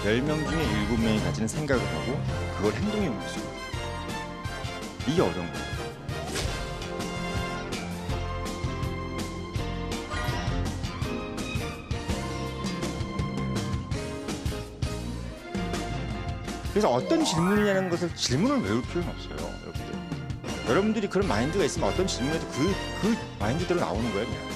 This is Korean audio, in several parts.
10명 중에 7명이 가지는 생각을 하고 그걸 행동에 옮길 수 있는 거예요. 이게 어려운 거예요. 그래서 어떤 질문이냐는 것을 질문을 외울 필요는 없어요, 여러분들. 여러분들이 그런 마인드가 있으면 어떤 질문에도 그 마인드대로 나오는 거예요, 그냥.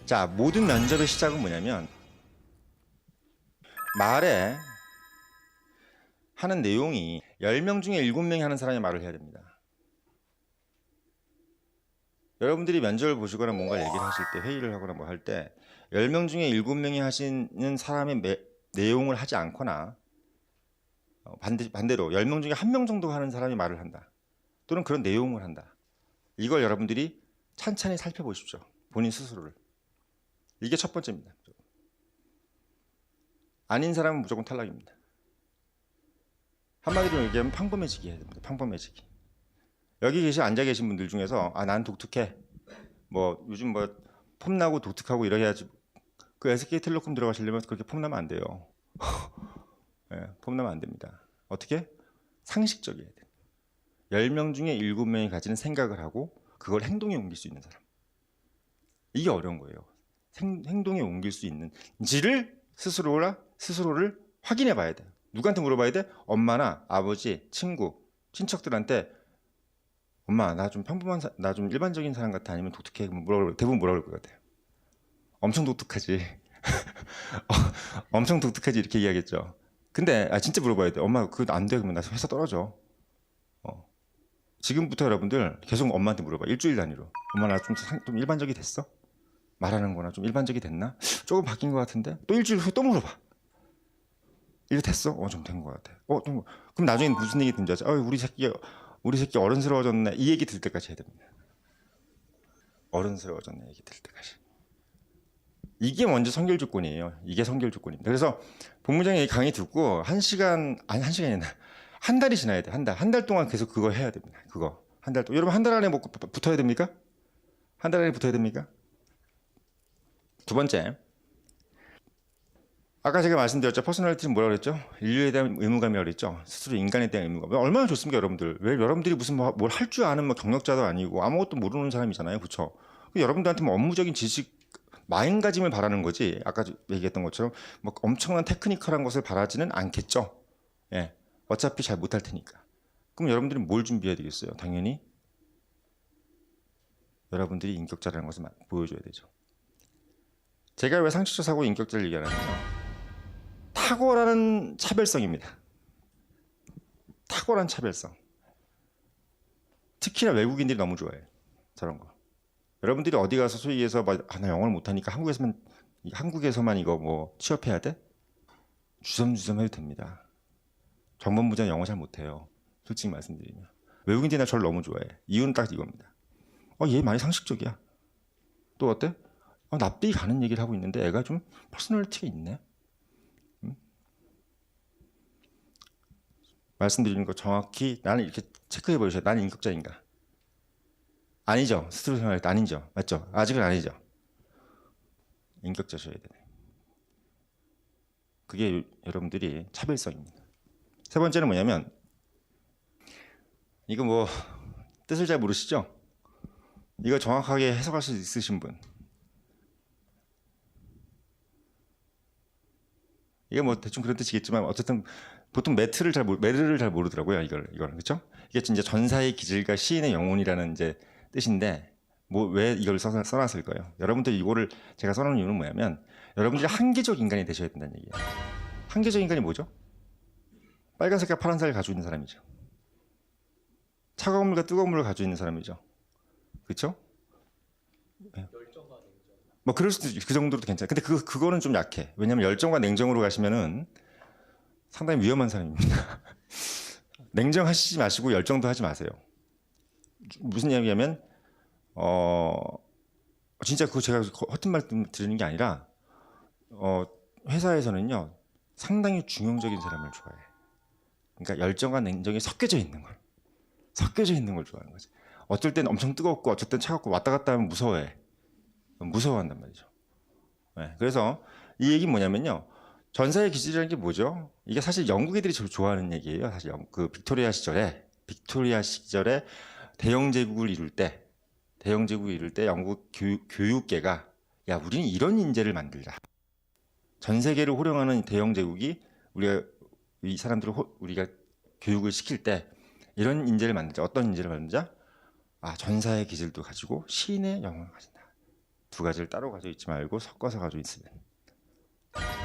자, 모든 면접의 시작은 뭐냐면 말에 하는 내용이 10명 중에 7명이 하는 사람이 말을 해야 됩니다. 여러분들이 면접을 보시거나 뭔가 얘기를 하실 때, 회의를 하거나 뭐 할 때 10명 중에 7명이 하시는 사람의 내용을 하지 않거나 반대로 10명 중에 1명 정도 하는 사람이 말을 한다. 또는 그런 내용을 한다. 이걸 여러분들이 찬찬히 살펴보십시오. 본인 스스로를. 이게 첫 번째입니다. 아닌 사람은 무조건 탈락입니다. 한마디로 얘기하면 평범해지기 해야 됩니다. 평범해지기. 여기 앉아 계신 분들 중에서 난 독특해. 뭐 요즘 뭐 폼나고 독특하고 이래야지. 그 SK텔레콤 들어가시려면 그렇게 폼나면 안 돼요. 네, 폼나면 안 됩니다. 어떻게? 상식적이어야 돼요. 10명 중에 7명이 가지는 생각을 하고 그걸 행동에 옮길 수 있는 사람. 이게 어려운 거예요. 행동에 옮길 수 있는지를 스스로를 확인해 봐야 돼요. 누구한테 물어봐야 돼? 엄마나 아버지, 친구, 친척들한테 엄마 나 좀 나 좀 일반적인 사람 같아 아니면 독특해? 대부분 뭐라 그럴 것 같아요? 엄청 독특하지. 엄청 독특하지 이렇게 이야기하겠죠. 근데 진짜 물어봐야 돼. 엄마 그거 안 돼. 그러면 나 회사 떨어져. 지금부터 여러분들 계속 엄마한테 물어봐. 일주일 단위로. 엄마 나 좀 일반적이 됐어? 말하는 거나 좀 일반적이 됐나? 조금 바뀐 것 같은데? 또 일주일 후에 또 물어봐. 이거 됐어? 좀 된 것 같아. 그럼 나중엔 무슨 얘기 듣는지 알지? 우리 새끼 어른스러워졌네. 이 얘기 들 때까지 해야 됩니다. 어른스러워졌네. 얘기 들 때까지. 이게 먼저 선결 조건이에요. 이게 선결 조건입니다. 그래서 본부장이 강의 듣고 한 시간이 아니라 한 달이 지나야 돼. 한 달. 한 달 동안 계속 그거 해야 됩니다. 그거. 한 달 동안. 여러분 한 달 안에 붙어야 됩니까? 한 달 안에 붙어야 됩니까? 두 번째, 아까 제가 말씀드렸죠. 퍼스널리티는 뭐라고 그랬죠? 인류에 대한 의무감이라고 그랬죠. 스스로 인간에 대한 의무감. 얼마나 좋습니까, 여러분들? 왜 여러분들이 무슨 뭘 할 줄 아는 경력자도 아니고 아무것도 모르는 사람이잖아요, 그렇죠? 여러분들한테 업무적인 지식, 마음가짐을 바라는 거지. 아까 얘기했던 것처럼 엄청난 테크니컬한 것을 바라지는 않겠죠. 예, 어차피 잘 못할 테니까. 그럼 여러분들이 뭘 준비해야 되겠어요? 당연히 여러분들이 인격자라는 것을 보여줘야 되죠. 제가 왜 상식적 사고 인격자를 얘기하냐면요. 탁월한 차별성입니다. 탁월한 차별성. 특히나 외국인들이 너무 좋아해요. 저런 거. 여러분들이 어디 가서 소위 얘기해서 나 영어를 못하니까 한국에서만 이거 뭐 취업해야 돼? 주섬주섬 해도 됩니다. 정본부장 영어 잘 못해요. 솔직히 말씀드리면. 외국인들이 저를 너무 좋아해. 이유는 딱 이겁니다. 얘 많이 상식적이야. 또 어때? 납득이 가는 얘기를 하고 있는데 애가 좀 퍼스널리티가 있네. 말씀드리는 거 정확히 나는 이렇게 체크해 보셔야 나는 인격자인가? 아니죠. 스스로 생각할 때 아니죠. 맞죠? 아직은 아니죠. 인격자셔야 되네. 그게 여러분들이 차별성입니다. 세 번째는 뭐냐면 이거 뭐 뜻을 잘 모르시죠? 이거 정확하게 해석할 수 있으신 분. 이게 뭐 대충 그런 뜻이겠지만 어쨌든 보통 메르를 잘 모르더라고요. 이걸 그렇죠? 이게 진짜 전사의 기질과 시인의 영혼이라는 이제 뜻인데 왜 이걸 써놨을까요? 여러분들 이거를 제가 써놓은 이유는 뭐냐면 여러분들이 한계적 인간이 되셔야 된다는 얘기예요. 한계적 인간이 뭐죠? 빨간색과 파란색을 가지고 있는 사람이죠. 차가운 물과 뜨거운 물을 가지고 있는 사람이죠. 그렇죠? 네. 뭐 그럴 수도 그 정도로 괜찮아. 근데 그거는 좀 약해. 왜냐면 열정과 냉정으로 가시면은 상당히 위험한 사람입니다. 냉정하시지 마시고 열정도 하지 마세요. 무슨 이야기냐면 진짜 그거 제가 허튼 말씀 드리는 게 아니라 회사에서는요 상당히 중용적인 사람을 좋아해. 그러니까 열정과 냉정이 섞여져 있는 걸 좋아하는 거지. 어쩔 땐 엄청 뜨겁고 어쩔 땐 차갑고 왔다 갔다 하면 무서워한단 말이죠. 네, 그래서 이 얘기는 뭐냐면요. 전사의 기질이라는 게 뭐죠? 이게 사실 영국 애들이 좋아하는 얘기예요. 사실 그 빅토리아 시절에 대영 제국을 이룰 때 영국 교육계가 야 우리는 이런 인재를 만들자. 전 세계를 호령하는 대영 제국이 우리가 이 사람들을 우리가 교육을 시킬 때 이런 인재를 만들자. 어떤 인재를 만들자? 전사의 기질도 가지고 시인의 영혼을 가진다. 두 가지를 따로 가지고 있지 말고 섞어서 가지고 있으면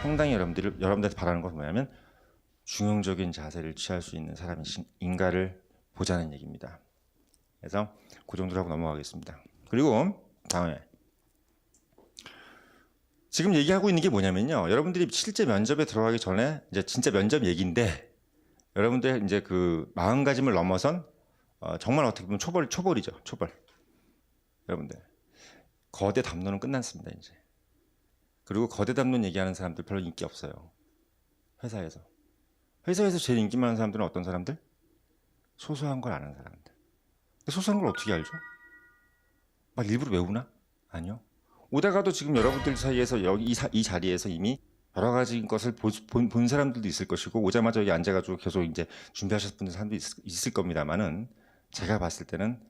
상당히 여러분들한테 바라는 것은 뭐냐면 중용적인 자세를 취할 수 있는 사람인가를 보자는 얘기입니다. 그래서 그 정도로 하고 넘어가겠습니다. 그리고 다음에 지금 얘기하고 있는 게 뭐냐면요. 여러분들이 실제 면접에 들어가기 전에 이제 진짜 면접 얘기인데 여러분들 이제 그 마음가짐을 넘어선 정말 어떻게 보면 초벌이죠. 초벌. 여러분들 거대 담론은 끝났습니다. 이제. 그리고 거대 담론 얘기하는 사람들 별로 인기 없어요. 회사에서 제일 인기 많은 사람들은 어떤 사람들? 소소한 걸 아는 사람들. 소소한 걸 어떻게 알죠? 막 일부러 외우나? 아니요. 오다가도 지금 여러분들 사이에서 여기 이 자리에서 이미 여러 가지 것을 본 사람들도 있을 것이고 오자마자 여기 앉아가지고 계속 이제 준비하셨을 분들 사람도 있을 겁니다만은 제가 봤을 때는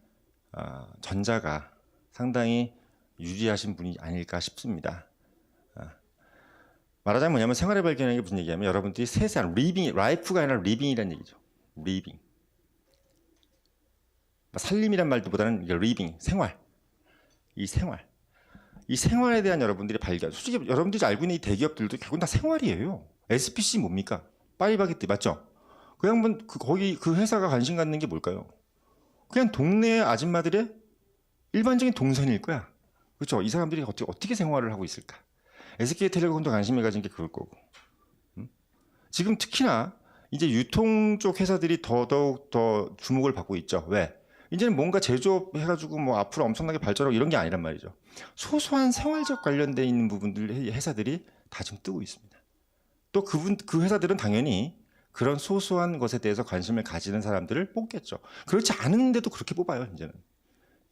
전자가 상당히 유리하신 분이 아닐까 싶습니다. 말하자면 뭐냐면 생활의 발견이라는 게 무슨 얘기냐면 여러분들이 세상 라이프가 아니라 리빙이라는 얘기죠. 리빙. 살림이란 말보다는 리빙, 생활. 이 생활에 대한 여러분들의 발견. 솔직히 여러분들이 알고 있는 이 대기업들도 결국은 다 생활이에요. SPC 뭡니까? 파리바게뜨 맞죠? 그 양반 거기 그 회사가 관심 갖는 게 뭘까요? 그냥 동네 아줌마들의 일반적인 동선일 거야. 그렇죠? 이 사람들이 어떻게 생활을 하고 있을까? SK텔레콤도 관심을 가진 게 그럴 거고. 지금 특히나 이제 유통 쪽 회사들이 더더욱 더 주목을 받고 있죠. 왜? 이제는 뭔가 제조업 해가지고 뭐 앞으로 엄청나게 발전하고 이런 게 아니란 말이죠. 소소한 생활적 관련돼 있는 부분들 회사들이 다 지금 뜨고 있습니다. 또 그 회사들은 당연히 그런 소소한 것에 대해서 관심을 가지는 사람들을 뽑겠죠. 그렇지 않은데도 그렇게 뽑아요. 이제는.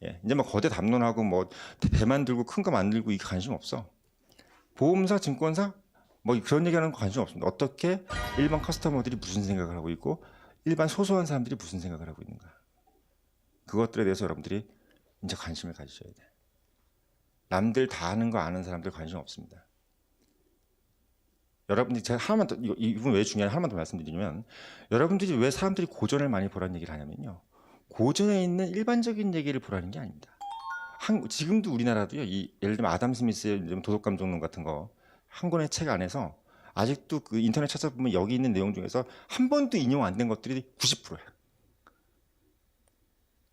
예, 이제 막 거대 담론하고 뭐 배 만들고 큰 거 만들고 이게 관심 없어. 보험사, 증권사 뭐 그런 얘기하는 거 관심 없습니다. 어떻게 일반 커스터머들이 무슨 생각을 하고 있고 일반 소소한 사람들이 무슨 생각을 하고 있는가. 그것들에 대해서 여러분들이 이제 관심을 가지셔야 돼. 남들 다 아는 거 아는 사람들 관심 없습니다. 여러분들이 제가 하나만 더 이 부분 왜 중요한 하나만 더 말씀드리면 여러분들이 왜 사람들이 고전을 많이 보라는 얘기를 하냐면요. 고전에 있는 일반적인 얘기를 보라는 게 아닙니다. 지금도 우리나라도요. 예를 들면 아담 스미스의 도덕감정론 같은 거 한 권의 책 안에서 아직도 그 인터넷 찾아보면 여기 있는 내용 중에서 한 번도 인용 안 된 것들이 90%예요.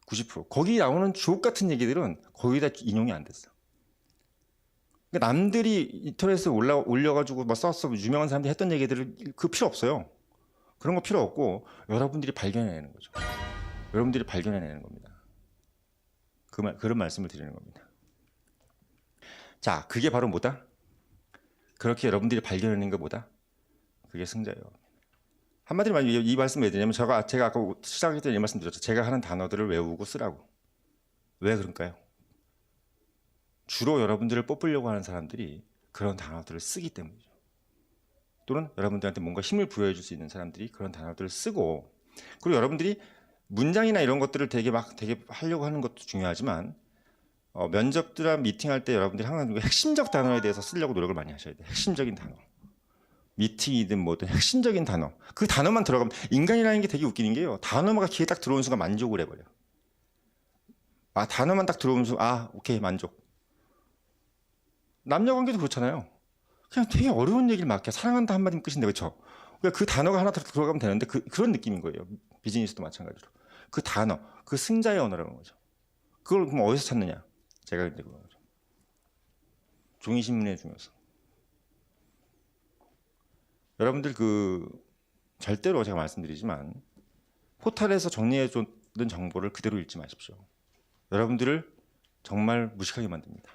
90%. 거기 나오는 주옥 같은 얘기들은 거의 다 인용이 안 됐어. 그러니까 남들이 인터넷에 올려가지고 뭐 썼어 유명한 사람들이 했던 얘기들을 그 필요 없어요. 그런 거 필요 없고 여러분들이 발견해내는 거죠. 여러분들이 발견해내는 겁니다. 그런 말씀을 드리는 겁니다. 자, 그게 바로 뭐다? 그렇게 여러분들이 발견해내는 게 뭐다? 그게 승자예요. 한마디로 말하면 이 말씀을 왜 드리냐면 제가 아까 시작할 때 이 말씀 드렸죠. 제가 하는 단어들을 외우고 쓰라고. 왜 그럴까요? 주로 여러분들을 뽑으려고 하는 사람들이 그런 단어들을 쓰기 때문이죠. 또는 여러분들한테 뭔가 힘을 부여해 줄 수 있는 사람들이 그런 단어들을 쓰고 그리고 여러분들이 문장이나 이런 것들을 되게 하려고 하는 것도 중요하지만 면접들이나 미팅할 때 여러분들이 항상 핵심적 단어에 대해서 쓰려고 노력을 많이 하셔야 돼요. 핵심적인 단어. 미팅이든 뭐든 핵심적인 단어. 그 단어만 들어가면 인간이라는 게 되게 웃기는 게요. 단어가 귀에 딱 들어오는 순간 만족을 해버려. 단어만 딱 들어오는 순간 오케이 만족. 남녀관계도 그렇잖아요. 그냥 되게 어려운 얘기를 막 사랑한다 한마디면 끝인데 그렇죠? 그러니까 그 단어가 하나 들어가면 되는데 그런 느낌인 거예요. 비즈니스도 마찬가지로. 그 단어, 그 승자의 언어라는 거죠. 그걸 그럼 어디서 찾느냐? 제가 이제 그거죠. 종이신문의 중요성. 여러분들 절대로 제가 말씀드리지만 포털에서 정리해 줬던 정보를 그대로 읽지 마십시오. 여러분들을 정말 무식하게 만듭니다.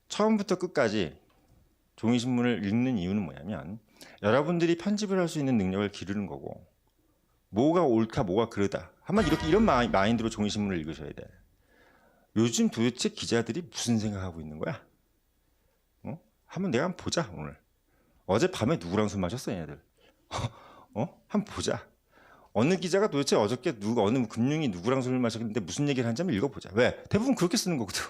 처음부터 끝까지 종이신문을 읽는 이유는 뭐냐면 여러분들이 편집을 할 수 있는 능력을 기르는 거고, 뭐가 옳다 뭐가 그르다 한번 이런 마인드로 종이신문을 읽으셔야 돼. 요즘 도대체 기자들이 무슨 생각하고 있는 거야? 한번 내가 한번 보자. 오늘 어젯밤에 누구랑 술 마셨어 얘네들? 한번 보자. 어느 기자가 도대체 어저께 어느 금융이 누구랑 술을 마셨는데 무슨 얘기를 한지 한번 읽어보자. 왜? 대부분 그렇게 쓰는 거거든.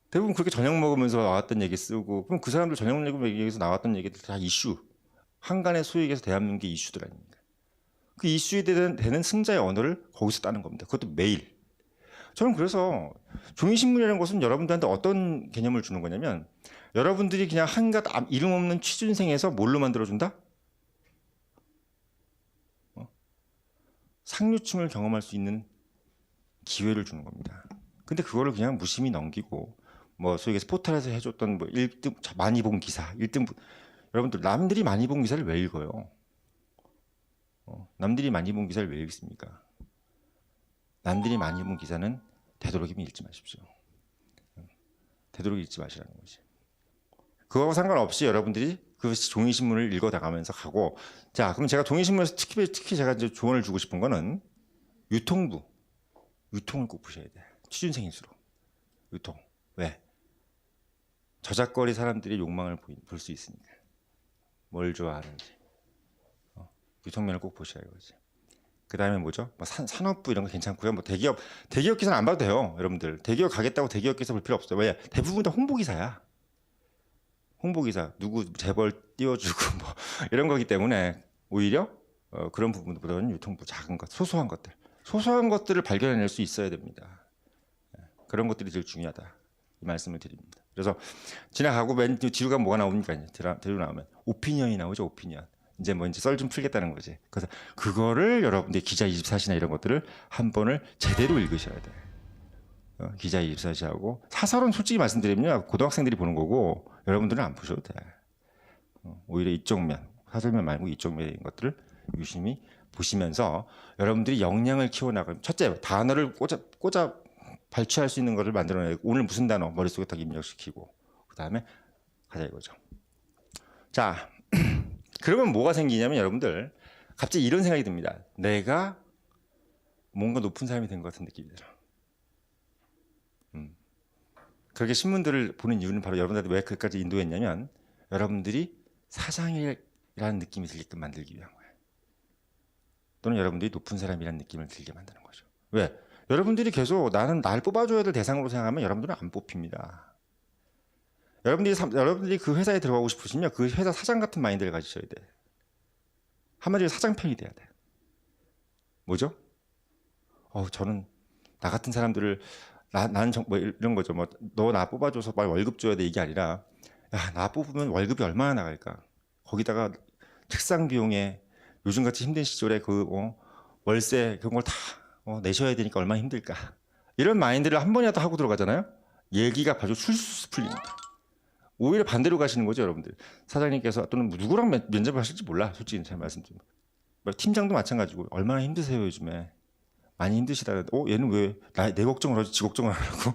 대부분 그렇게 저녁 먹으면서 나왔던 얘기 쓰고, 그럼 그 사람들 저녁 먹으면서 얘기에서 나왔던 얘기들 다 이슈. 한간의 소액에서 대한민국의 이슈들 아닙니까? 그 이슈에 되는 승자의 언어를 거기서 따는 겁니다. 그것도 매일. 저는 그래서 종이신문이라는 것은 여러분들한테 어떤 개념을 주는 거냐면, 여러분들이 그냥 한갓 이름 없는 취준생에서 뭘로 만들어준다? 상류층을 경험할 수 있는 기회를 주는 겁니다. 근데 그거를 그냥 무심히 넘기고, 소위 얘기해서 포털에서 해줬던 1등 많이 본 기사, 1등 여러분들 남들이 많이 본 기사를 왜 읽어요? 남들이 많이 본 기사를 왜 읽습니까? 남들이 많이 본 기사는 되도록이면 읽지 마십시오. 되도록 읽지 마시라는 거지. 그거하고 상관없이 여러분들이 그 종이신문을 읽어나가면서 가고, 자, 그럼 제가 종이신문에서 특히 제가 이제 조언을 주고 싶은 거는 유통을 꼭 보셔야 돼. 취준생일수록. 유통. 왜? 저작거리 사람들이 욕망을 볼 수 있으니까. 뭘 좋아하는지. 유통면을 꼭 보셔야 이거지. 그 다음에 뭐죠? 산업부 이런 거 괜찮고요. 대기업 기사는 안 봐도 돼요. 여러분들. 대기업 가겠다고 대기업 기사 볼 필요 없어요. 왜? 대부분 다 홍보기사야. 홍보기사. 누구 재벌 띄워주고 이런 거기 때문에 오히려 그런 부분보다는 유통부 작은 것, 소소한 것들을 발견해낼 수 있어야 됩니다. 그런 것들이 제일 중요하다. 이 말씀을 드립니다. 그래서 지나가고 맨 뒤로 가면 뭐가 나옵니까? 뒤로 나오면 오피니언이 나오죠. 오피니언. 이제 썰 좀 풀겠다는 거지. 그래서 그거를 여러분들 기자 24시나 이런 것들을 한 번을 제대로 읽으셔야 돼. 기자 24시하고 사설은 솔직히 말씀드리면 고등학생들이 보는 거고 여러분들은 안 보셔도 돼. 오히려 이쪽 면, 사설면 말고 이쪽 면인 것들을 유심히 보시면서 여러분들이 역량을 키워나가면, 첫째 단어를 꽂아 발췌할 수 있는 것을 만들어내고, 오늘 무슨 단어 머릿속에 딱 입력시키고, 그 다음에 가자 이거죠. 자, 그러면 뭐가 생기냐면 여러분들 갑자기 이런 생각이 듭니다. 내가 뭔가 높은 사람이 된 것 같은 느낌이 들어. 그렇게 신문들을 보는 이유는 바로 여러분들한테 왜 그까지 인도했냐면, 여러분들이 사장이라는 느낌이 들게끔 만들기 위한 거예요. 또는 여러분들이 높은 사람이라는 느낌을 들게 만드는 거죠. 왜? 여러분들이 계속 나는 날 뽑아줘야 될 대상으로 생각하면 여러분들은 안 뽑힙니다. 여러분들이 그 회사에 들어가고 싶으시면 그 회사 사장 같은 마인드를 가지셔야 돼. 한마디로 사장편이 돼야 돼. 뭐죠? 저는 나 같은 사람들을 나는 이런 거죠. 너 나 뽑아줘서 빨리 월급 줘야 돼, 이게 아니라, 야, 나 뽑으면 월급이 얼마나 나갈까? 거기다가 책상 비용에 요즘같이 힘든 시절에 월세 그런 걸 다 내셔야 되니까 얼마나 힘들까? 이런 마인드를 한 번이라도 하고 들어가잖아요. 얘기가 아주 술술 풀립니다. 오히려 반대로 가시는 거죠, 여러분들. 사장님께서 또는 누구랑 면접을 하실지 몰라. 솔직히 잘 말씀드리면. 팀장도 마찬가지고 얼마나 힘드세요 요즘에. 많이 힘드시다는데 얘는 왜 내 걱정을 하지 지 걱정을 하라고.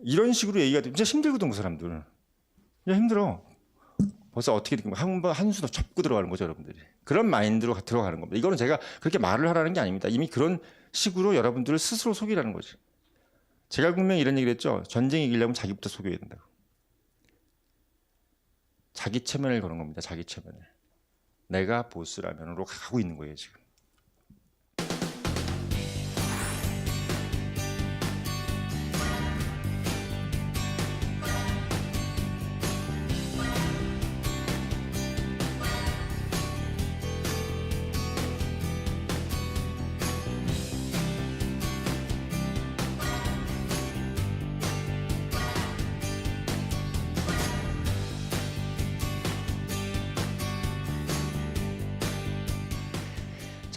이런 식으로 얘기가 되면 진짜 힘들거든 그 사람들. 그냥 힘들어. 벌써 어떻게 한수 더 접고 들어가는 거죠, 여러분들이. 그런 마인드로 들어가는 겁니다. 이거는 제가 그렇게 말을 하라는 게 아닙니다. 이미 그런 식으로 여러분들을 스스로 속이라는 거지. 제가 분명히 이런 얘기를 했죠. 전쟁 이기려면 자기부터 속여야 된다고. 자기 체면을 거는 겁니다. 자기 체면을. 내가 보스라면으로 가고 있는 거예요, 지금.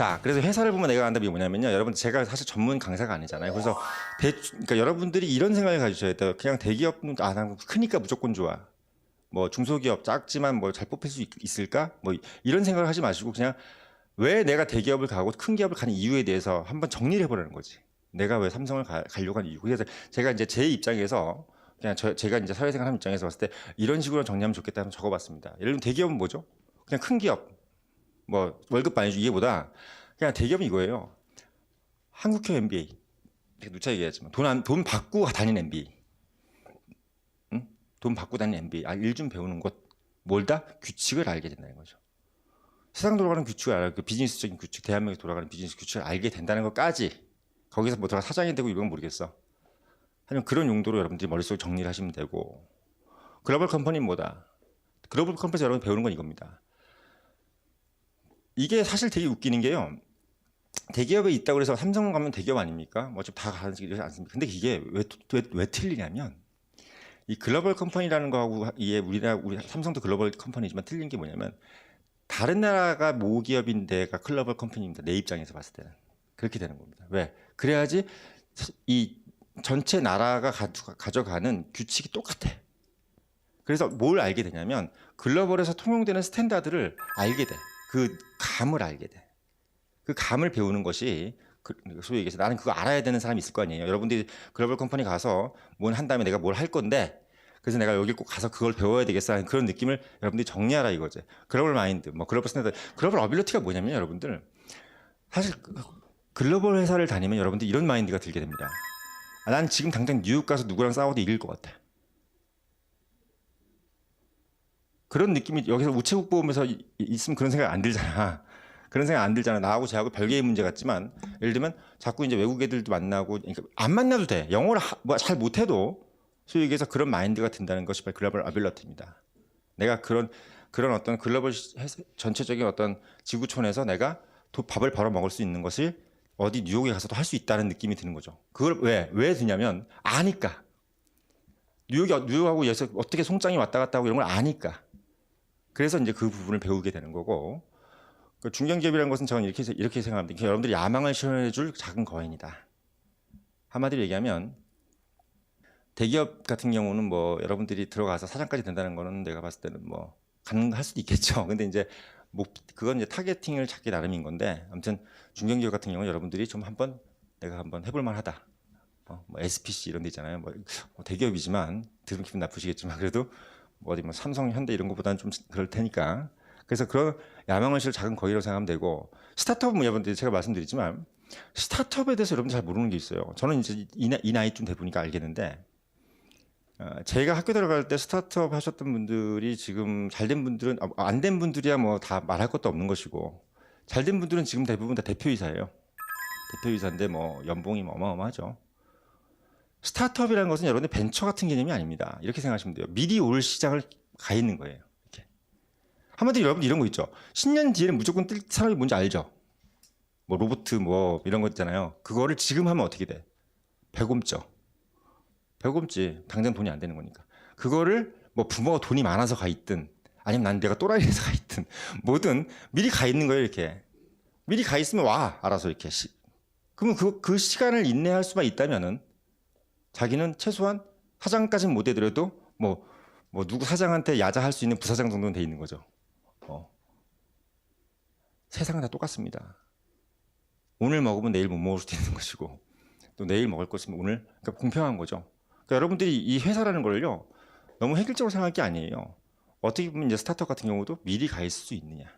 자, 그래서 회사를 보면 내가 안답이 뭐냐면요. 여러분 제가 사실 전문 강사가 아니잖아요. 그래서 그러니까 여러분들이 이런 생각을 가지셔야 돼요. 그냥 대기업은 난 크니까 무조건 좋아. 뭐 중소기업 작지만 뭐 잘 뽑힐 수 있을까? 뭐 이런 생각을 하지 마시고 그냥 왜 내가 대기업을 가고 큰 기업을 가는 이유에 대해서 한번 정리를 해보라는 거지. 내가 왜 삼성을 가려고 하는 이유. 그래서 제가 이제 제 입장에서 그냥 제가 이제 사회생활 하는 입장에서 봤을 때 이런 식으로 정리하면 좋겠다 하면 적어봤습니다. 예를 들면 대기업은 뭐죠? 그냥 큰 기업. 뭐 월급 많이 주기 이게보다 그냥 대기업은 이거예요. 한국형 MBA. 누차 얘기했지만 돈 받고 다니는 MBA. 응? 돈 받고 다니는 MBA. 일 좀 배우는 곳. 뭘다? 규칙을 알게 된다는 거죠. 세상 돌아가는 규칙을 알아. 그 비즈니스적인 규칙, 대한민국에 돌아가는 비즈니스 규칙을 알게 된다는 것까지. 거기서 뭐 들어가 사장이 되고 이건 모르겠어. 하지만 그런 용도로 여러분들이 머릿속에 정리를 하시면 되고. 글로벌 컴퍼니는 뭐다? 글로벌 컴퍼니에서 여러분 배우는 건 이겁니다. 이게 사실 되게 웃기는 게요. 대기업에 있다고 해서 삼성 가면 대기업 아닙니까? 뭐 좀 다 가지 않습니까? 근데 이게 왜 틀리냐면 이 글로벌 컴퍼니라는 거하고 우리 삼성도 글로벌 컴퍼니지만 틀린 게 뭐냐면 다른 나라가 모기업인데가 글로벌 컴퍼니입니다. 내 입장에서 봤을 때는 그렇게 되는 겁니다. 왜? 그래야지 이 전체 나라가 가져가는 규칙이 똑같아. 그래서 뭘 알게 되냐면 글로벌에서 통용되는 스탠다드를 알게 돼. 그 감을 알게 돼. 그 감을 배우는 것이 소위 얘기해서 나는 그거 알아야 되는 사람이 있을 거 아니에요. 여러분들이 글로벌 컴퍼니 가서 뭘 한 다음에 내가 뭘 할 건데 그래서 내가 여기 꼭 가서 그걸 배워야 되겠어 하는 그런 느낌을 여러분들이 정리하라 이거지. 글로벌 마인드, 뭐 글로벌 스탠다드, 글로벌 어빌리티가 뭐냐면 여러분들 사실 글로벌 회사를 다니면 여러분들 이런 마인드가 들게 됩니다. 난 지금 당장 뉴욕 가서 누구랑 싸워도 이길 것 같아. 그런 느낌이 여기서 우체국 보험에서 있으면 그런 생각 안 들잖아. 그런 생각 안 들잖아. 나하고 쟤하고 별개의 문제 같지만 예를 들면 자꾸 이제 외국 애들도 만나고 그러니까 안 만나도 돼. 영어를 잘 못해도 소위 얘기해서 그런 마인드가 든다는 것이 바로 글로벌 어빌리티입니다. 내가 그런 어떤 글로벌 전체적인 어떤 지구촌에서 내가 밥을 벌어 먹을 수 있는 것을 어디 뉴욕에 가서도 할 수 있다는 느낌이 드는 거죠. 그걸 왜 드냐면 아니까. 뉴욕하고 여기서 어떻게 송장이 왔다 갔다 하고 이런 걸 아니까. 그래서 이제 그 부분을 배우게 되는 거고 그 중견기업이라는 것은 저는 이렇게 생각합니다. 여러분들이 야망을 실현해줄 작은 거인이다. 한마디로 얘기하면 대기업 같은 경우는 뭐 여러분들이 들어가서 사장까지 된다는 거는 내가 봤을 때는 뭐 가능할 수도 있겠죠. 근데 이제 그건 이제 타겟팅을 찾기 나름인 건데 아무튼 중견기업 같은 경우는 여러분들이 좀 내가 한번 해볼 만하다. 뭐 SPC 이런 데 있잖아요. 뭐 대기업이지만 들으면 기분 나쁘시겠지만 그래도 어디 뭐 삼성, 현대 이런 것보다는 좀 그럴 테니까. 그래서 그런 야망을 실을 작은 거기라고 생각하면 되고 스타트업은 여러분들이 제가 말씀드리지만 스타트업에 대해서 여러분들 잘 모르는 게 있어요. 저는 이제 이 나이쯤 돼 보니까 알겠는데 제가 학교 들어갈 때 스타트업 하셨던 분들이 지금 잘된 분들은 안 된 분들이야 뭐 다 말할 것도 없는 것이고 잘된 분들은 지금 대부분 다 대표이사예요. 대표이사인데 뭐 연봉이 어마어마하죠. 스타트업이라는 것은 여러분들 벤처 같은 개념이 아닙니다. 이렇게 생각하시면 돼요. 미리 올 시장을 가 있는 거예요. 이렇게. 한마디로 여러분 이런 거 있죠. 10년 뒤에는 무조건 뜰 사람이 뭔지 알죠. 뭐 로봇 뭐 이런 거 있잖아요. 그거를 지금 하면 어떻게 돼? 배곰죠. 배곰지. 당장 돈이 안 되는 거니까. 그거를 뭐 부모가 돈이 많아서 가 있든 아니면 난 내가 또라이에서 가 있든 뭐든 미리 가 있는 거예요. 이렇게. 미리 가 있으면 와 알아서 이렇게. 그러면 그 시간을 인내할 수만 있다면은 자기는 최소한 사장까지는 못 되더라도 뭐 누구 사장한테 야자할 수 있는 부사장 정도는 돼 있는 거죠. 세상은 다 똑같습니다. 오늘 먹으면 내일 못 먹을 수도 있는 것이고 또 내일 먹을 것이면 오늘 그러니까 공평한 거죠. 그러니까 여러분들이 이 회사라는 걸요 너무 획일적으로 생각할 게 아니에요. 어떻게 보면 이제 스타트업 같은 경우도 미리 가 있을 수 있느냐.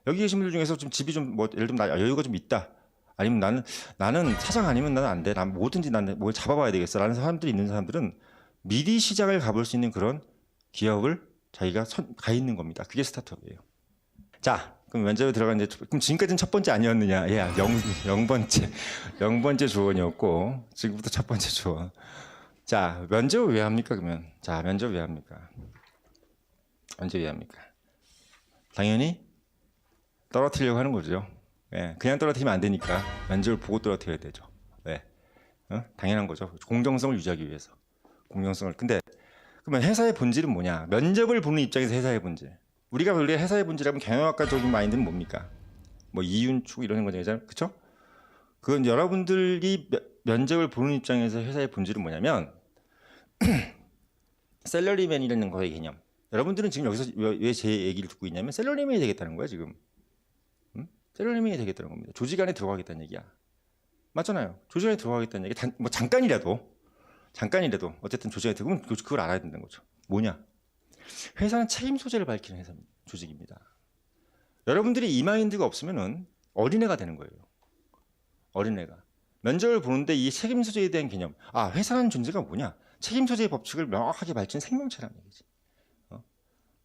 여기 계신 분들 중에서 좀 집이 좀 뭐 예를 들면 나 여유가 좀 있다. 아니면 나는 사장 아니면 나는 안 돼. 난 뭐든지 나는 뭘 잡아봐야 되겠어. 라는 사람들이 있는 사람들은 미리 시장을 가볼 수 있는 그런 기업을 자기가 가 있는 겁니다. 그게 스타트업이에요. 자, 그럼 면접에 들어간 이제 그럼 지금까지는 첫 번째 아니었느냐? 예, 0번째 조언이었고 지금부터 첫 번째 조언. 자, 면접을 왜 합니까? 그러면 자, 면접 왜 합니까? 면접 왜 합니까? 당연히 떨어뜨리려고 하는 거죠. 예, 그냥 떨어뜨리면 안 되니까 면접을 보고 떨어뜨려야 되죠. 네, 당연한 거죠. 공정성을 유지하기 위해서. 공정성을. 근데 그러면 회사의 본질은 뭐냐? 면접을 보는 입장에서 회사의 본질. 우리가 원래 회사의 본질이라면 경영학과적인 마인드는 뭡니까? 뭐 이윤 추구 이런 거잖아요. 그렇죠? 그건 여러분들이 면접을 보는 입장에서 회사의 본질은 뭐냐면 셀러리맨이라는 거의 개념. 여러분들은 지금 여기서 왜 제 얘기를 듣고 있냐면 셀러리맨이 되겠다는 거야 지금. 셀러리맨이 되겠다는 겁니다. 조직 안에 들어가겠다는 얘기야. 맞잖아요. 조직 안에 들어가겠다는 얘기. 뭐 잠깐이라도 어쨌든 조직 안에 들어가면 그걸 알아야 된다는 거죠. 뭐냐? 회사는 책임 소재를 밝히는 조직입니다. 여러분들이 이 마인드가 없으면은 어린애가 되는 거예요. 어린애가. 면접을 보는데 이 책임 소재에 대한 개념. 아, 회사라는 존재가 뭐냐? 책임 소재의 법칙을 명확하게 밝힌 생명체라는 얘기지.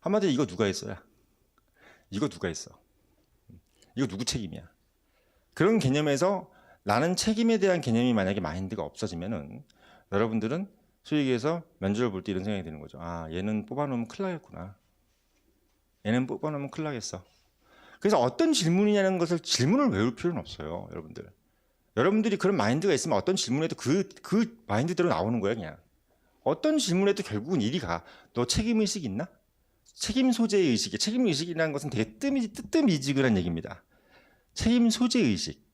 한마디로 이거 누가 했어야? 이거 누가 했어? 이거 누구 책임이야? 그런 개념에서 나는 책임에 대한 개념이 만약에 마인드가 없어지면은 여러분들은 소위 얘기해서 면접을 볼 때 이런 생각이 드는 거죠. 아, 얘는 뽑아놓으면 큰일 나겠구나. 얘는 뽑아놓으면 큰일 나겠어. 그래서 어떤 질문이냐는 것을 질문을 외울 필요는 없어요, 여러분들. 여러분들이 그런 마인드가 있으면 어떤 질문에도 그 마인드대로 나오는 거야, 그냥. 어떤 질문에도 결국은 이리 가. 너 책임의식 있나? 책임 소재의 의식이, 책임 의식이라는 것은 되게 뜨뜻미지근한 얘기입니다. 책임 소재 의식.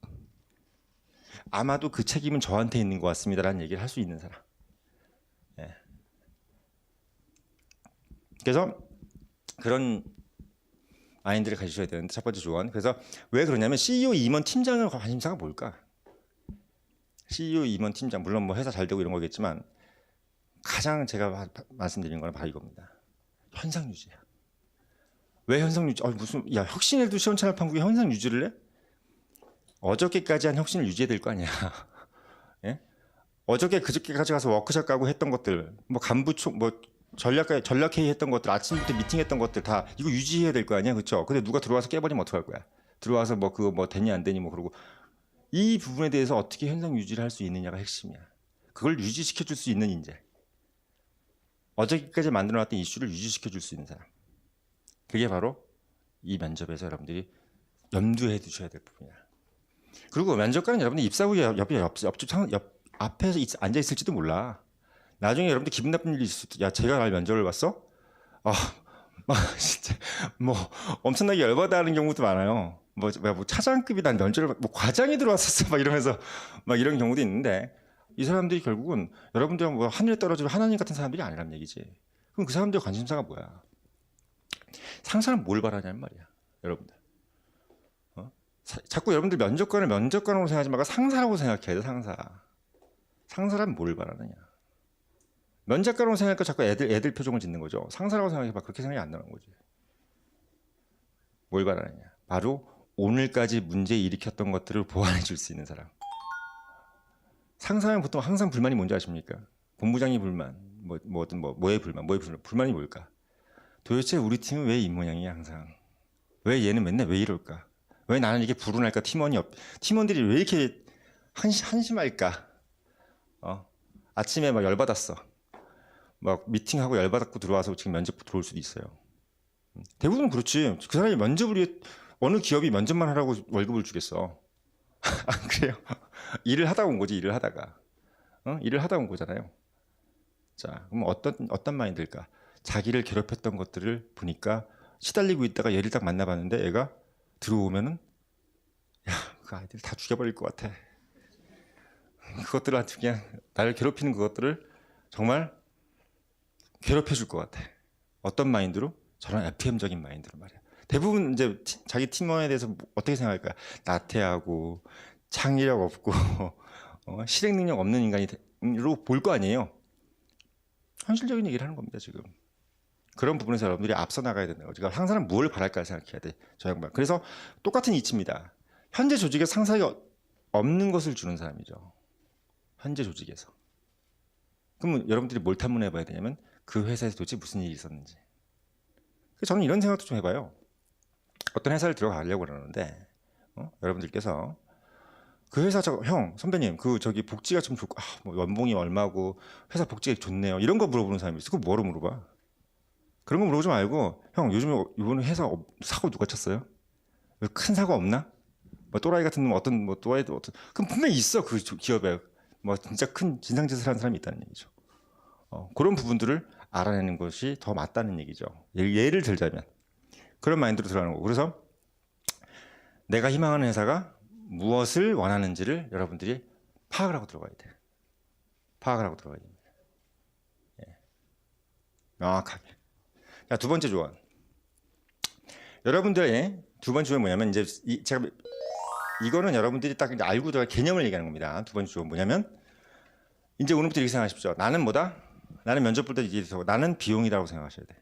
아마도 그 책임은 저한테 있는 것 같습니다라는 얘기를 할 수 있는 사람. 예. 그래서 그런 마인드를 가지셔야 되는데 첫 번째 조언. 그래서 왜 그러냐면 CEO 임원 팀장의 관심사가 뭘까? CEO 임원 팀장 물론 뭐 회사 잘 되고 이런 거겠지만 가장 제가 말씀드리는 건 바로 이겁니다. 현상 유지야. 왜 현상 유지? 무슨 야 혁신해도 시원찮을 판국에 현상 유지를 해? 어저께까지 한 혁신을 유지해야 될 거 아니야. 예? 어저께 그저께까지 가서 워크숍 가고 했던 것들, 뭐 간부총, 뭐 전략회의 했던 것들, 아침부터 미팅했던 것들 다 이거 유지해야 될 거 아니야, 그렇죠? 근데 누가 들어와서 깨버리면 어떡할 거야? 들어와서 뭐 그거 뭐 되니 안 되니 뭐 그러고 이 부분에 대해서 어떻게 현상 유지를 할 수 있느냐가 핵심이야. 그걸 유지시켜 줄 수 있는 인재. 어저께까지 만들어놨던 이슈를 유지시켜 줄 수 있는 사람. 그게 바로 이 면접에서 여러분들이 염두에 두셔야 될 부분이야. 그리고 면접관은 여러분들이 입사국에 옆 앞에서 앉아 있을지도 몰라. 나중에 여러분들 기분 나쁜 일이 있을 때, 야, 제가 날 면접을 봤어? 아, 막 진짜 뭐 엄청나게 열받아하는 경우도 많아요. 뭐 차장급이 난 면접을 뭐 과장이 들어왔었어 막 이러면서 막 이런 경우도 있는데 이 사람들이 결국은 여러분들은 뭐 하늘에 떨어질 하나님 같은 사람들이 아니란 얘기지. 그럼 그 사람들의 관심사가 뭐야? 상사는 뭘 바라냐는 말이야, 여러분들. 자꾸 여러분들 면접관으로 생각하지 말고 상사라고 생각해야 돼, 상사. 상사란 뭘 바라느냐? 면접관으로 생각하니까 자꾸 애들 표정을 짓는 거죠. 상사라고 생각해봐. 그렇게 생각이 안 나는 거지. 뭘 바라느냐? 바로 오늘까지 문제 일으켰던 것들을 보완해 줄 수 있는 사람. 상사는 보통 항상 불만이 뭔지 아십니까? 본부장이 불만, 뭐의 불만이 뭘까? 도대체 우리 팀은 왜 이 모양이야 항상? 왜 얘는 맨날 왜 이럴까? 왜 나는 이게 불운할까? 팀원들이 왜 이렇게 한심할까? 아침에 막 열받았어. 막 미팅하고 열받았고 들어와서 지금 면접 들어올 수도 있어요. 대부분 그렇지. 그 사람이 면접을 위해 어느 기업이 면접만 하라고 월급을 주겠어. 안 그래요? 일을 하다 온 거지. 일을 하다가 일을 하다 온 거잖아요. 자, 그럼 어떤 마인드일까? 자기를 괴롭혔던 것들을 보니까 시달리고 있다가 얘를 딱 만나봤는데 애가 들어오면은 야, 그 아이들 다 죽여버릴 것 같아. 그것들을 아주 그냥 나를 괴롭히는 그것들을 정말 괴롭혀줄 것 같아. 어떤 마인드로? 저런 FM적인 마인드로 말이야. 대부분 이제 자기 팀원에 대해서 어떻게 생각할까? 나태하고 창의력 없고 실행 능력 없는 인간으로 볼 거 아니에요. 현실적인 얘기를 하는 겁니다 지금. 그런 부분에서 여러분들이 앞서 나가야 된다고. 그러니까 상사는 뭘 바랄까 생각해야 돼. 저 양반. 그래서 똑같은 이치입니다. 현재 조직에 상사가 없는 것을 주는 사람이죠. 현재 조직에서. 그러면 여러분들이 뭘 탐문해 봐야 되냐면 그 회사에서 도대체 무슨 일이 있었는지. 저는 이런 생각도 좀 해봐요. 어떤 회사를 들어가려고 그러는데 여러분들께서 그 회사 선배님 저기 복지가 좀 좋고 뭐 연봉이 얼마고 회사 복지가 좋네요. 이런 거 물어보는 사람이 있어. 그거 뭐로 물어봐? 그런 거 물어보지 말고 형 요즘에 이번 회사 사고 누가 쳤어요? 큰 사고 없나? 뭐 또라이 같은 놈 그럼 분명히 있어 그 기업에 뭐 진짜 큰 진상짓을 하는 사람이 있다는 얘기죠. 그런 부분들을 알아내는 것이 더 맞다는 얘기죠. 예를 들자면 그런 마인드로 들어가는 거고. 그래서 내가 희망하는 회사가 무엇을 원하는지를 여러분들이 파악을 하고 들어가야 돼. 파악을 하고 들어가야 됩니다. 예. 명확하게. 자, 두 번째 조언. 여러분들의 두 번째 조언은 뭐냐면 이제 제가 이거는 여러분들이 딱 이제 알고 들어갈 개념을 얘기하는 겁니다. 두 번째 조언은 뭐냐면 이제 오늘부터 이렇게 생각하십시오. 나는 뭐다? 나는 면접 볼 때 얘기해서 나는 비용이라고 생각하셔야 돼.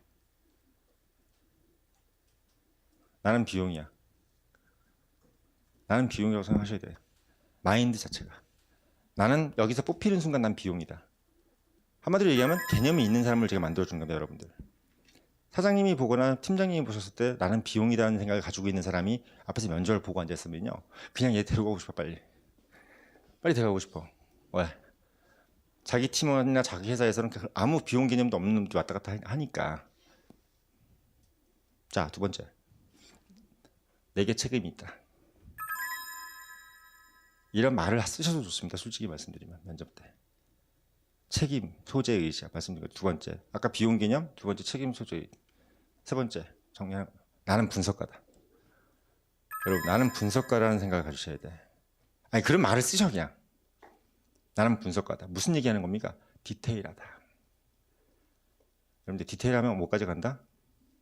나는 비용이야. 나는 비용이라고 생각하셔야 돼. 마인드 자체가. 나는 여기서 뽑히는 순간 난 비용이다. 한마디로 얘기하면 개념이 있는 사람을 제가 만들어준 겁니다, 여러분들. 사장님이 보거나 팀장님이 보셨을 때 나는 비용이라는 생각을 가지고 있는 사람이 앞에서 면접을 보고 앉아있으면요, 그냥 얘 데려가고 싶어. 빨리 데려가고 싶어. 왜? 자기 팀원이나 자기 회사에서는 아무 비용 개념도 없는 놈들이 왔다 갔다 하니까. 자, 두 번째, 내게 책임이 있다. 이런 말을 쓰셔도 좋습니다. 솔직히 말씀드리면 면접 때 책임, 소재의식 말씀드린 거. 두 번째, 아까 비용 개념. 두 번째, 책임, 소재의식. 세 번째, 정리하는 거. 나는 분석가다. 여러분, 나는 분석가라는 생각을 가지셔야 돼. 아니, 그런 말을 쓰셔. 그냥 나는 분석가다. 무슨 얘기하는 겁니까? 디테일하다. 여러분들 디테일하면 뭐까지 간다?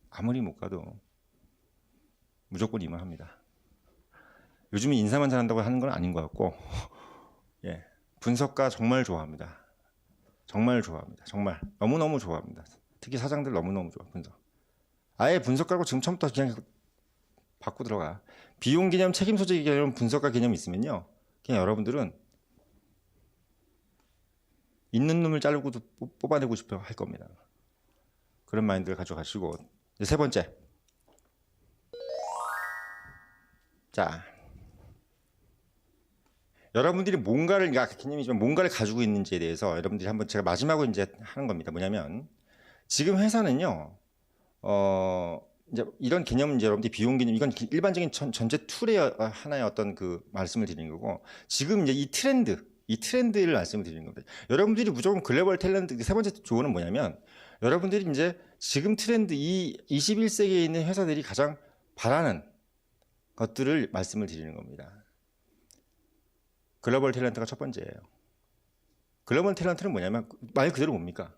아무리 못 가도 무조건 임원합니다. 요즘에 인사만 잘한다고 하는 건 아닌 것 같고, 예, 분석가 정말 좋아합니다. 정말 좋아합니다. 정말 너무너무 좋아합니다. 특히 사장들 너무너무 좋아. 분석. 아예 분석가고 지금 처음부터 그냥 받고 들어가. 비용 개념, 책임 소재 개념, 분석가 개념이 있으면요, 그냥 여러분들은 있는 놈을 자르고도 뽑아내고 싶어 할 겁니다. 그런 마인드를 가져가시고. 세 번째, 자, 여러분들이 뭔가를, 개념이지만 뭔가를 가지고 있는지에 대해서 여러분들이 한번 제가 마지막으로 이제 하는 겁니다. 뭐냐면 지금 회사는요, 이제 이런 개념은 이제 여러분들이 비용 개념, 이건 일반적인 전체 툴의 하나의 어떤 그 말씀을 드리는 거고, 지금 이제 이 트렌드를 말씀을 드리는 겁니다. 여러분들이 무조건 글로벌 탤런트, 세 번째 조언은 뭐냐면 여러분들이 이제 지금 트렌드, 이 21세기에 있는 회사들이 가장 바라는 것들을 말씀을 드리는 겁니다. 글로벌 탤런트가 첫 번째예요. 글로벌 탤런트는 뭐냐면 말 그대로 뭡니까?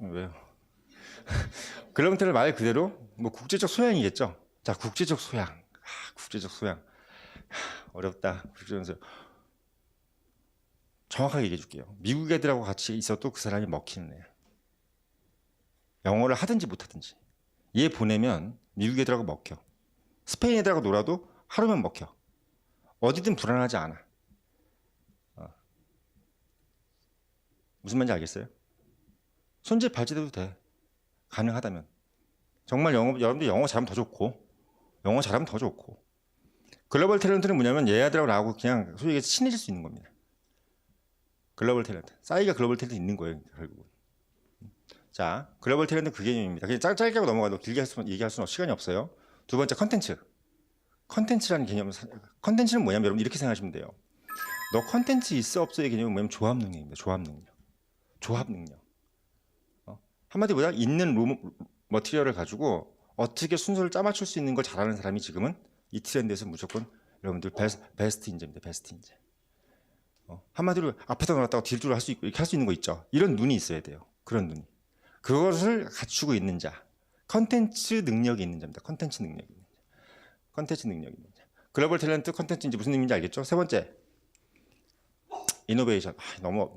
왜요? 글로벌 탤런트 말 그대로 뭐 국제적 소양이겠죠. 자, 국제적 소양. 국제적 소양. 어렵다. 국제적 소양. 정확하게 얘기해 줄게요. 미국 애들하고 같이 있어도 그 사람이 먹히는 애야. 영어를 하든지 못하든지. 얘 보내면 미국 애들하고 먹혀. 스페인 애들하고 놀아도 하루면 먹혀. 어디든 불안하지 않아. 무슨 말인지 알겠어요? 손질 발제돼도 돼. 가능하다면. 정말 여러분들 영어 잘하면 더 좋고, 영어 잘하면 더 좋고. 글로벌 탤런트는 뭐냐면 얘들하고 나하고 그냥 소위 얘기해서 친해질 수 있는 겁니다. 글로벌 탤런트. 싸이가 글로벌 탤런트 있는 거예요, 결국은. 자, 글로벌 탤런트 그 개념입니다. 그냥 짧게 하고 넘어가도 길게 얘기할 수는 시간이 없어요. 두 번째, 컨텐츠. 컨텐츠라는 개념은, 컨텐츠는 뭐냐면 여러분 이렇게 생각하시면 돼요. 너 컨텐츠 있어 없어의 개념은 뭐냐면 조합 능력입니다. 조합 능력. 조합 능력. 한마디보다 있는 머티리얼을 가지고 어떻게 순서를 짜맞출 수 있는 걸 잘하는 사람이 지금은 이 트렌드에서 무조건 여러분들 베스트 인재입니다. 베스트 인재. 한마디로 앞에다 놨다가 딜두를 할 수 있고 이렇게 할 수 있는 거 있죠. 이런 눈이 있어야 돼요. 그런 눈이. 그것을 갖추고 있는 자. 컨텐츠 능력이 있는 자입니다. 컨텐츠 능력이 있는 자. 컨텐츠 능력이 있는 자. 글로벌 탤런트 컨텐츠 이제 무슨 의미인지 알겠죠? 세 번째, 이노베이션. 너무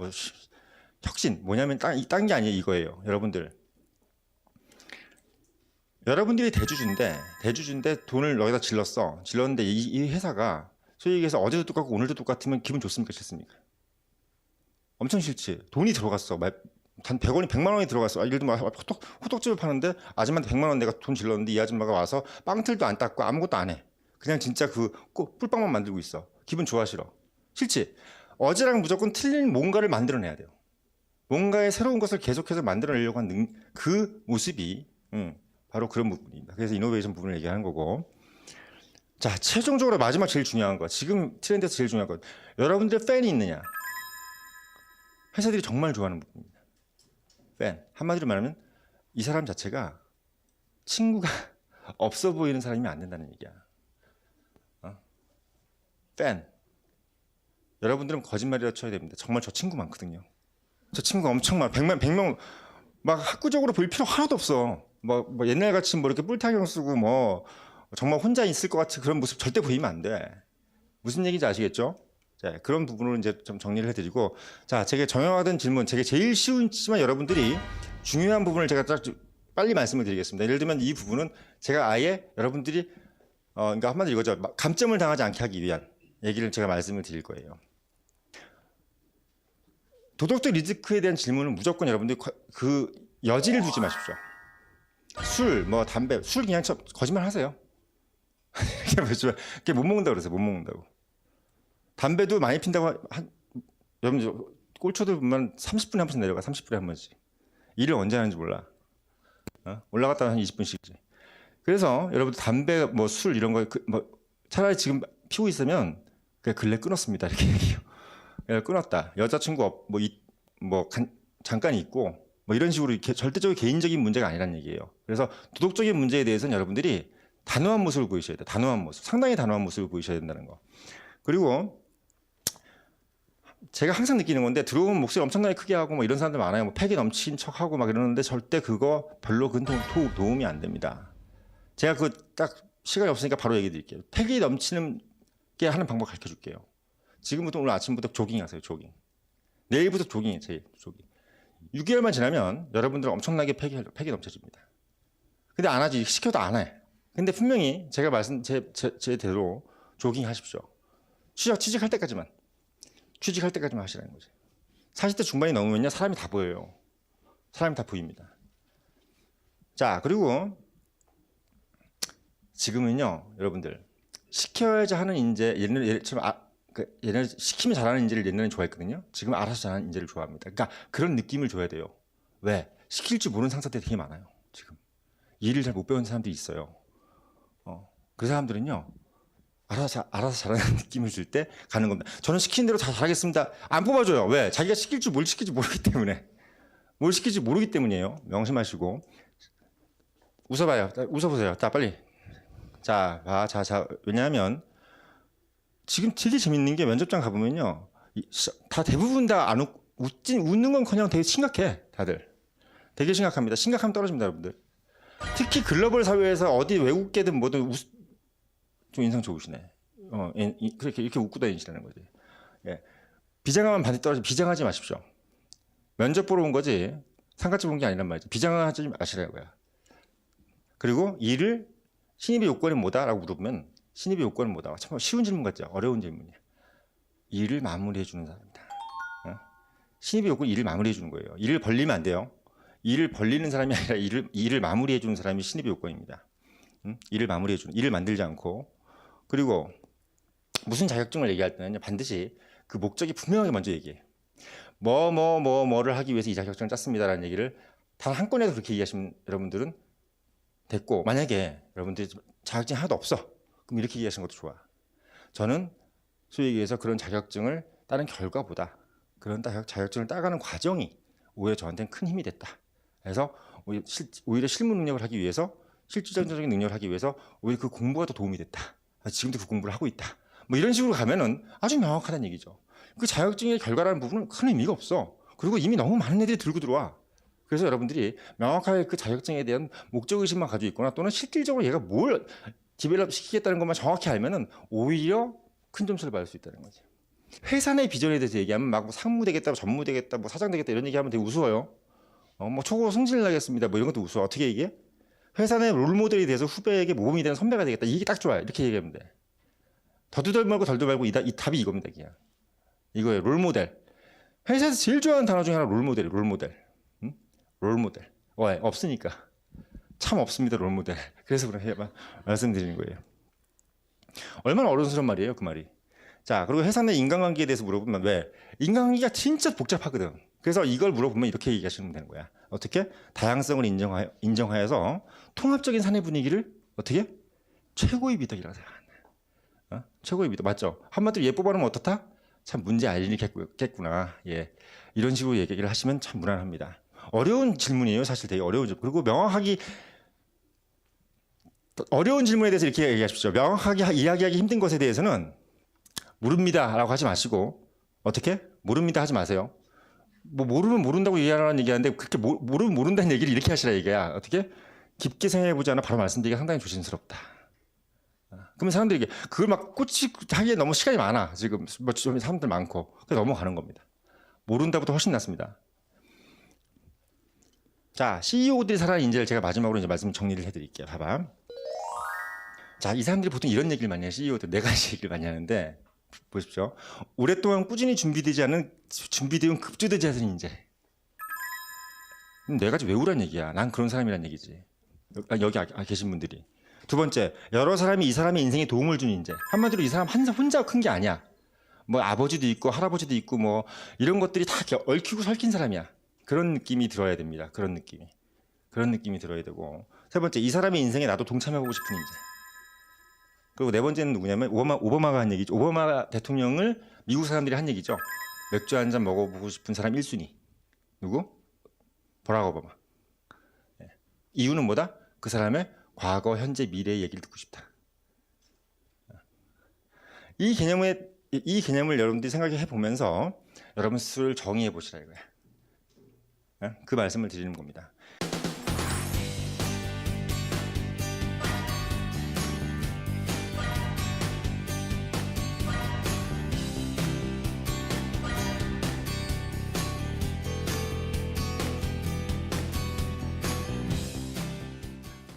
혁신. 뭐냐면 딴 게 아니에요. 이거예요. 여러분들이 대주주인데 돈을 여기다 질렀는데 이 회사가 소위 얘기해서 어제도 똑같고 오늘도 똑같으면 기분 좋습니까? 싫습니까? 엄청 싫지. 돈이 들어갔어. 단 100원이 100만 원이 들어갔어. 예를 들면 호떡집을 파는데 아줌마한테 100만 원 내가 돈 질렀는데 이 아줌마가 와서 빵틀도 안 닦고 아무것도 안 해. 그냥 진짜 그 꿀빵만 만들고 있어. 기분 좋아, 싫어? 싫지. 어제랑 무조건 틀린 뭔가를 만들어내야 돼요. 뭔가의 새로운 것을 계속해서 만들어내려고 하는 그 모습이 바로 그런 부분입니다. 그래서 이노베이션 부분을 얘기하는 거고. 자, 최종적으로 마지막 제일 중요한 거. 지금 트렌드에서 제일 중요한 거. 여러분들 팬이 있느냐? 회사들이 정말 좋아하는 부분입니다. 팬. 한마디로 말하면 이 사람 자체가 친구가 없어 보이는 사람이면 안 된다는 얘기야. 팬. 여러분들은 거짓말이라 쳐야 됩니다. 정말 저 친구 많거든요. 저 친구가 엄청 많아. 100명 막 학구적으로 볼 필요 하나도 없어. 뭐 옛날 같이 뭐 이렇게 뿔타경 쓰고 뭐 정말 혼자 있을 것 같은 그런 모습 절대 보이면 안 돼. 무슨 얘기인지 아시겠죠? 자, 그런 부분으로 이제 좀 정리를 해드리고, 자, 제가 정형화된 질문, 제가 제일 쉬운지만 여러분들이 중요한 부분을 제가 딱 빨리 말씀을 드리겠습니다. 예를 들면 이 부분은 제가 아예 여러분들이 그러니까 한마디로 이거죠. 감점을 당하지 않게 하기 위한 얘기를 제가 말씀을 드릴 거예요. 도덕적 리스크에 대한 질문은 무조건 여러분들이 그 여지를 두지 마십시오. 술, 뭐 담배, 술 그냥 거짓말 하세요. 이렇게 못 먹는다고 그러세요. 못 먹는다고. 담배도 많이 핀다고 여러분 꼴초들 보면 30분에 한 번씩 내려가. 30분에 한 번씩. 일을 언제 하는지 몰라. 올라갔다 한 20분씩이지. 그래서 여러분들 담배, 뭐 술 이런 거 뭐 차라리 지금 피우고 있으면 그냥 근래 끊었습니다. 이렇게 얘기해요. 끊었다. 여자친구 잠깐 있고 뭐 이런 식으로 이렇게 절대적으로 개인적인 문제가 아니란 얘기예요. 그래서 도덕적인 문제에 대해서는 여러분들이 단호한 모습을 보이셔야 돼요. 단호한 모습. 상당히 단호한 모습을 보이셔야 된다는 거. 그리고 제가 항상 느끼는 건데 들어오면 목소리 엄청나게 크게 하고 뭐 이런 사람들 많아요. 뭐 패기 넘친 척하고 막 이러는데 절대 그거 별로 도움이 안 됩니다. 제가 그 딱 시간이 없으니까 바로 얘기 드릴게요. 패기 넘치는 게 하는 방법 가르쳐 줄게요. 지금부터 오늘 아침부터 조깅하세요. 조깅. 내일부터 조깅해. 조깅. 6개월만 지나면 여러분들 엄청나게 패기 넘쳐집니다. 근데 안 하지. 시켜도 안 해. 근데 분명히 제가 제대로 조깅 하십시오. 취직할 때까지만 하시라는 거지. 40대 중반이 넘으면요 사람이 다 보여요. 사람이 다 보입니다. 자, 그리고 지금은요 여러분들 시켜야지 하는 인재, 옛날에 시키면 잘하는 인재를 옛날에 좋아했거든요. 지금 알아서 잘하는 인재를 좋아합니다. 그러니까 그런 느낌을 줘야 돼요. 왜? 시킬 줄 모르는 상사들이 되게 많아요. 지금 일을 잘 못 배운 사람들이 있어요. 그 사람들은요 알아서 잘하는 느낌을 줄 때 가는 겁니다. 저는 시키는 대로 다 잘하겠습니다. 안 뽑아줘요. 왜? 자기가 뭘 시킬지 모르기 때문에. 뭘 시킬지 모르기 때문이에요. 명심하시고. 웃어보세요. 자, 빨리. 자, 왜냐하면 지금 되게 재밌는 게 면접장 가보면요. 다 대부분 다 안 웃는 건커녕 되게 심각해. 다들. 되게 심각합니다. 심각하면 떨어집니다, 여러분들. 특히 글로벌 사회에서 어디 외국계든 뭐든 좀 인상 좋으시네. 이렇게 웃고 다니시라는 거지. 예. 비장하면 반드시 떨어져. 비장하지 마십시오. 면접 보러 온 거지. 상가집 온 게 아니란 말이지. 비장하지 마시라고요. 그리고 일을 신입의 요건이 뭐다라고 물어보면 신입의 요건은 뭐다. 참 쉬운 질문 같죠. 어려운 질문이야. 일을 마무리해 주는 사람이다. 신입의 요건 일을 마무리해 주는 거예요. 일을 벌리면 안 돼요. 일을 벌리는 사람이 아니라 일을 마무리해 주는 사람이 신입의 요건입니다. 일을 마무리해 주는, 일을 만들지 않고. 그리고 무슨 자격증을 얘기할 때는요 반드시 그 목적이 분명하게 먼저 얘기해. 뭐를 하기 위해서 이 자격증을 짰습니다라는 얘기를 단 한 건에도 그렇게 얘기하시면 여러분들은 됐고, 만약에 여러분들이 자격증이 하나도 없어 그럼 이렇게 얘기하시는 것도 좋아. 저는 소위 얘기해서 그런 자격증을 따는 결과보다 그런 자격증을 따가는 과정이 오히려 저한테는 큰 힘이 됐다. 그래서 오히려 실무 능력을 하기 위해서, 실질적인 능력을 하기 위해서 오히려 그 공부가 더 도움이 됐다. 지금도 그 공부를 하고 있다. 뭐 이런 식으로 가면은 아주 명확하다는 얘기죠. 그 자격증의 결과라는 부분은 큰 의미가 없어. 그리고 이미 너무 많은 애들이 들고 들어와. 그래서 여러분들이 명확하게 그 자격증에 대한 목적의식만 가지고 있거나 또는 실질적으로 얘가 뭘 디벨롭 시키겠다는 것만 정확히 알면은 오히려 큰 점수를 받을 수 있다는 거지. 회사 내 비전에 대해서 얘기하면 막 뭐 상무 되겠다, 전무 되겠다, 뭐 사장 되겠다 이런 얘기하면 되게 우스워요. 뭐 초고 승진을 하겠습니다. 뭐 이런 것도 우스워. 어떻게 얘기해? 회사 내 롤모델이 돼서 후배에게 모범이 되는 선배가 되겠다. 이게 딱 좋아요. 이렇게 얘기하면 돼. 더도 말고 덜도 말고 이 답이 이겁니다. 그냥. 이거예요. 롤모델. 회사에서 제일 좋아하는 단어 중에 하나 롤모델이에요. 롤모델. 롤모델. 왜? 없으니까. 참 없습니다. 롤모델. 그래서 그렇게 말씀드리는 거예요. 얼마나 어른스러운 말이에요. 그 말이. 자, 그리고 회사 내 인간관계에 대해서 물어보면 왜? 인간관계가 진짜 복잡하거든. 그래서 이걸 물어보면 이렇게 얘기하시면 되는 거야. 어떻게? 다양성을 인정하여서 통합적인 사내 분위기를 어떻게? 최고의 미덕이라고 생각한다. 최고의 미덕. 맞죠? 한마디로 얘 뽑아놓으면 어떻다? 참 문제 알 일이 겠구나. 예. 이런 식으로 얘기를 하시면 참 무난합니다. 어려운 질문이에요. 사실 되게 어려운 질문. 그리고 명확하게 어려운 질문에 대해서 이렇게 얘기하십시오. 명확하게 이야기하기 힘든 것에 대해서는 모릅니다라고 하지 마시고 어떻게? 모릅니다 하지 마세요. 뭐 모르면 모른다고 얘기하라는 얘기하는데 그렇게 모르면 모른다는 얘기를 이렇게 하시라 얘기야. 어떻게? 깊게 생각해보지 않아 바로 말씀드리기가 상당히 조심스럽다. 그러면 사람들이 이게 그걸 막 하기에 너무 시간이 많아. 지금 뭐 사람들 많고 그래서 넘어가는 겁니다. 모른다보다 훨씬 낫습니다. 자, CEO들이 살아가는 인재를 제가 마지막으로 이제 말씀 정리를 해드릴게요. 봐봐. 자, 이 사람들이 보통 이런 얘기를 많이 해요. CEO들 네 가지 얘기를 많이 하는데 보십시오. 오랫동안 꾸준히 준비되어 급조되지 않은 인재. 네 가지 외우란 얘기야. 난 그런 사람이란 얘기지. 여기 계신 분들이. 두 번째, 여러 사람이 이 사람의 인생에 도움을 준 인재. 한마디로 이 사람 혼자 큰 게 아니야. 뭐 아버지도 있고 할아버지도 있고 뭐 이런 것들이 다 얽히고 설킨 사람이야. 그런 느낌이 들어야 됩니다. 그런 느낌이 들어야 되고. 세 번째, 이 사람의 인생에 나도 동참해보고 싶은 인재. 그리고 네 번째는 누구냐면 오바마가 한 얘기죠. 오바마 대통령을 미국 사람들이 한 얘기죠. 맥주 한 잔 먹어보고 싶은 사람 1순위. 누구? 버락 오바마. 이유는 뭐다? 그 사람의 과거, 현재, 미래의 얘기를 듣고 싶다. 이 개념을 여러분들이 생각해 보면서 여러분 스스로를 정의해 보시라 이거야. 그 말씀을 드리는 겁니다.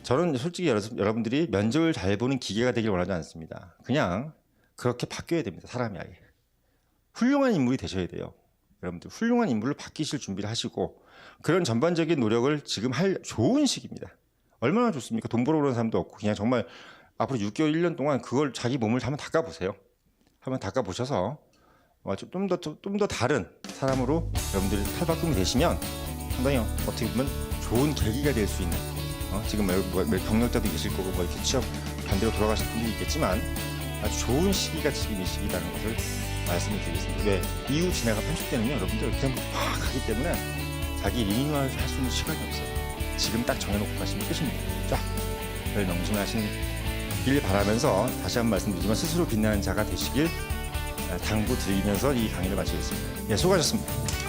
저는 솔직히 여러분들이 면접을 잘 보는 기계가 되길 원하지 않습니다. 그냥 그렇게 바뀌어야 됩니다. 사람이 아예. 훌륭한 인물이 되셔야 돼요. 여러분들 훌륭한 인물로 바뀌실 준비를 하시고 그런 전반적인 노력을 지금 할 좋은 시기입니다. 얼마나 좋습니까? 돈 벌어 오는 사람도 없고 그냥 정말 앞으로 6개월, 1년 동안 그걸 자기 몸을 한번 닦아보세요. 한번 닦아보셔서 좀 더 다른 사람으로 여러분들이 탈바꿈이 되시면 상당히 어떻게 보면 좋은 계기가 될 수 있는 지금 경력자도 계실 거고 뭐 이렇게 취업 반대로 돌아가실 분도 있겠지만 아주 좋은 시기가 지금 이 시기라는 것을 말씀을 드리겠습니다. 왜? 이후 지나가 30대는요 여러분들 그냥 막 가기 때문에 자기 리뉴얼 할 수 있는 시간이 없어요. 지금 딱 정해놓고 가시면 끝입니다. 쫙 별 명심하시길 바라면서 다시 한번 말씀드리지만 스스로 빛나는 자가 되시길 당부드리면서 이 강의를 마치겠습니다. 예, 수고하셨습니다.